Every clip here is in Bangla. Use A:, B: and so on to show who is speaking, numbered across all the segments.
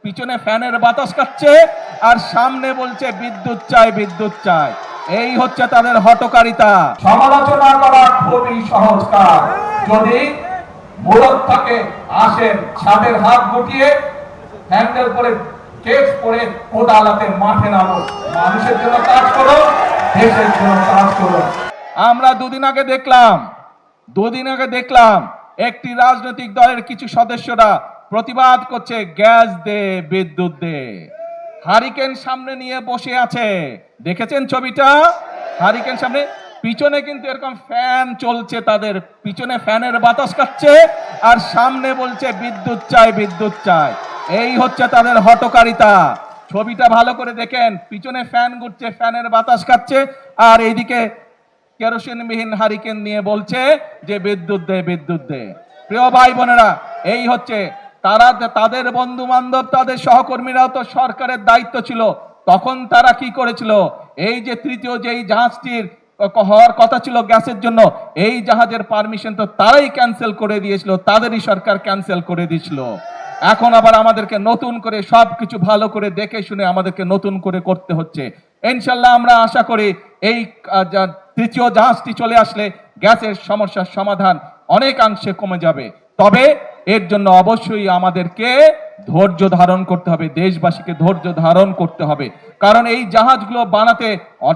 A: পিছনে ফ্যানের বাতাস খাচ্ছে আর সামনে বলছে বিদ্যুৎ চাই বিদ্যুৎ চাই। এই হচ্ছে তাদের হঠকারিতা।
B: সমালোচনা করা খুবই সহজ কাজ। যদি মূলত থাকে আসেন, ছাদের হাত গুটিয়ে হ্যান্ডেল করে কেস পরে কোদালাতে মাঠে নামো, মানুষের জন্য কাজ করো, দেশের জন্য কাজ করো।
A: আমরা দুদিন আগে দেখলাম একটি রাজনৈতিক দলের কিছু সদস্যরা প্রতিবাদ করছে গ্যাস দে বিদ্যুৎ দে। হারিকেন সামনে নিয়ে বসে আছে, দেখেছেন ছবিটা? হারিকেন সামনে, পিছনে কিন্তু এরকম ফ্যান চলছে, তাদের পিছনে ফ্যানের বাতাস খাচ্ছে আর সামনে বলছে বিদ্যুৎ চাই বিদ্যুৎ চাই। এই হচ্ছে তাদের হঠকারিতা। ছবিটা ভালো করে দেখেন, পিছনে ফ্যান ঘুরছে, ফ্যানের বাতাস খাচ্ছে আর এইদিকে কেরোসিনবিহীন হারিকেন নিয়ে বলছে যে বিদ্যুৎ দে বিদ্যুৎ দে। প্রিয় ভাই বোনেরা, এই হচ্ছে তারা, তাদের বন্ধু বান্ধব, তাদের সহকর্মীরাও তো সরকারের দায়িত্ব ছিল, তখন তারা কি করেছিল? এই যে তৃতীয় যেই জাহাজটির হওয়ার কথা ছিল গ্যাসের জন্য, এই জাহাজের পারমিশন তো তারাই ক্যান্সেল করে দিয়েছিল, তাদেরই সরকার ক্যান্সেল করে দিয়েছিল। এখন আবার আমাদেরকে নতুন করে সবকিছু ভালো করে দেখে শুনে আমাদেরকে নতুন করে করতে হচ্ছে। ইনশাল্লাহ আমরা আশা করি এই তৃতীয় জাহাজটি চলে আসলে গ্যাসের সমস্যার সমাধান অনেকাংশে কমে যাবে। তবে এর জন্য অবশ্যই আমাদেরকে ধৈর্য ধারণ করতে হবে, দেশবাসীকে ধৈর্য ধারণ করতে হবে, কারণ এই জাহাজগুলো বানাতে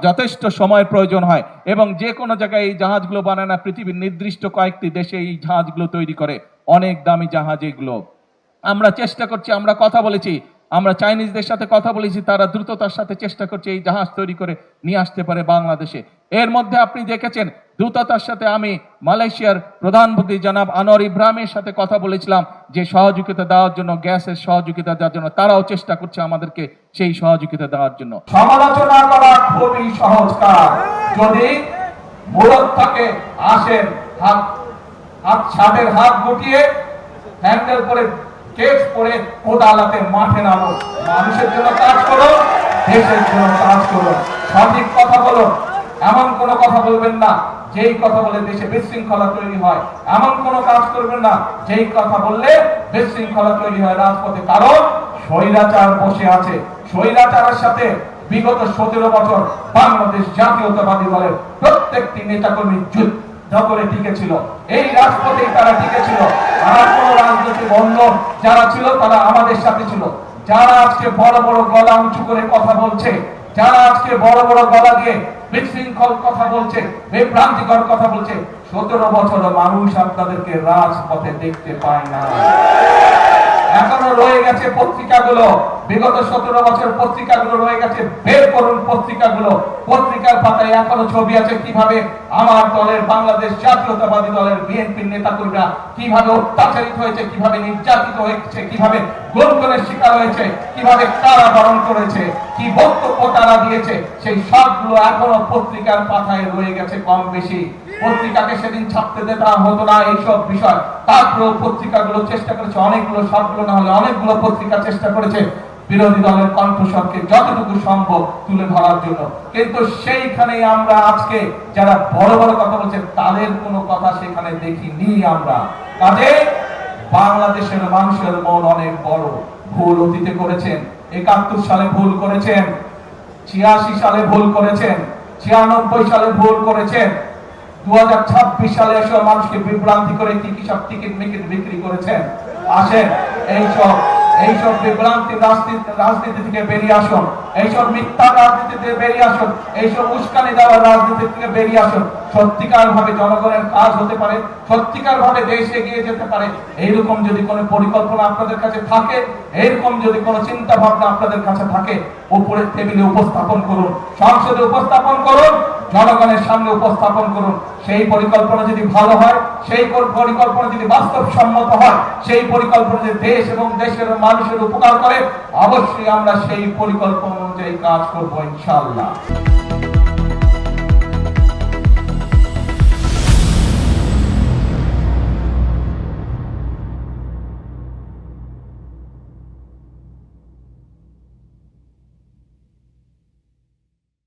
A: যথেষ্ট সময়ের প্রয়োজন হয় এবং যে কোনো জায়গায় এই জাহাজগুলো বানায় না, পৃথিবীর নির্দিষ্ট কয়েকটি দেশে এই জাহাজগুলো তৈরি করে, অনেক দামি জাহাজ এগুলো। আমরা চেষ্টা করছি, আমরা কথা বলেছি, আমরা চাইনিজদের সাথে কথা বলেছি, তারা দ্রুততার সাথে চেষ্টা করছে এই জাহাজ তৈরি করে নিয়ে আসতে পারে বাংলাদেশে। এর মধ্যে আপনি দেখেছেন দ্রুততার সাথে আমি মালয়েশিয়ার প্রধানমন্ত্রী জনাব আনোয়ার ইব্রাহিমের সাথে কথা বলেছিলাম যে সহযোগিতা দেওয়ার জন্য, গ্যাসের সহযোগিতা দেওয়ার জন্য। তারাও চেষ্টা করছে আমাদেরকে সেই সহযোগিতা দেওয়ার জন্য।
B: সমালোচনা করা খুবই সহজ কাজ। যদি মূলত থাকে আসেন, ছাদের হাত গুটিয়ে হ্যান্ডেল করে কেস পরে কোদালাতে মাঠে নামো, মানুষের জন্য কাজ করো, দেশের জন্য কাজ করো, সঠিক কথা বলো। এমন কোন কথা বলবেন না যেই কথা বলে দেশে বিশৃঙ্খলা তৈরি হয়, এমন কোন কাজ করবেন না যেই কথা বললে বিশৃঙ্খলা তৈরি হয় রাজপথে। কারণ স্বৈরাচার বসে আছে, স্বৈরাচারের সাথে বিগত 17 বছর বাংলাদেশ জাতীয়তাবাদী দলের প্রত্যেকটি নেতাকর্মী যুদ্ধ করে টিকেছিল, এই রাজপথেই তারা টিকেছিল। আর কোন রাজনৈতিক অন্য যারা ছিল তারা আমাদের সাথে ছিল। যারা আজকে বড় বড় গলা উঁচু করে কথা বলছে, যারা আজকে বড় বড় গলা দিয়ে বিশৃঙ্খল কথা বলছে, বিভ্রান্তিকর কথা বলছে, 17 বছর মানুষ আপনাদেরকে রাজপথে দেখতে পায় না। এখনো রয়ে গেছে পত্রিকাগুলো, বিগত 17 বছর পত্রিকাগুলো রয়ে গেছে। বের করুন পত্রিকাগুলো, পত্রিকার পাতায় এখনো ছবি আছে কিভাবে আমার দলের, বাংলাদেশ জাতীয়তাবাদী দলের বিএনপির নেতাকর্মীরা কিভাবে অত্যাচারিত হয়েছে, কিভাবে নির্যাতিত হয়েছে, কিভাবে গুমের শিকার হয়েছে, কিভাবে কারাবরণ করেছে, কি বক্তব্য তারা দিয়েছে, সেই সবগুলো এখনো পত্রিকার পাতায় রয়ে গেছে কম বেশি। পত্রিকাকে সেদিন ছাপতে দেওয়া হতো না এইসব বিষয়, তারপরেও পত্রিকাগুলো চেষ্টা করেছে, অনেকগুলো, সবগুলো না হলে অনেকগুলো পত্রিকা চেষ্টা করেছে বিরোধী দলের কণ্ঠস্বরকে যতটুকু সম্ভব তুলে ধরার জন্য। কিন্তু সেইখানে আমরা আজকে যারা বড় বড় কথা বলছে তাদের কোনো কথা সেখানে দেখিনি আমরা। কাজে বাংলাদেশের মানুষের মন অনেক বড়। ভুল অতীতে করেছেন, 71 সালে ভুল করেছেন, 86 সালে ভুল করেছেন, 96 সালে ভুল করেছেন, 2026 সালে এসব মানুষকে বিভ্রান্তি করে কি সব টিকিট মিকিট বিক্রি করেছেন। আসেন এইসব বিভ্রান্তি রাজনীতি থেকে বেরিয়ে আসুন, এইসব মিথ্যা রাজনীতি থেকে বেরিয়ে আসুন, এইসব উস্কানি দেওয়ার রাজনীতি থেকে বেরিয়ে আসুন। সত্যিকার ভাবে জনগণের কাজ হতে পারে, সত্যিকার ভাবে দেশ এগিয়ে যেতে পারে, এইরকম যদি কোনো পরিকল্পনা আপনাদের কাছে থাকে, এইরকম যদি কোনো চিন্তা ভাবনা আপনাদের কাছে থাকে, উপরের টেবিলে উপস্থাপন করুন, সংসদে উপস্থাপন করুন, জনগণের সামনে উপস্থাপন করুন। সেই পরিকল্পনা যদি ভালো হয়, সেই পরিকল্পনা যদি বাস্তবসম্মত হয়, সেই পরিকল্পনা যদি দেশ এবং দেশের মানুষের উপকার করে, অবশ্যই আমরা সেই পরিকল্পনা অনুযায়ী কাজ করবো ইনশাআল্লাহ।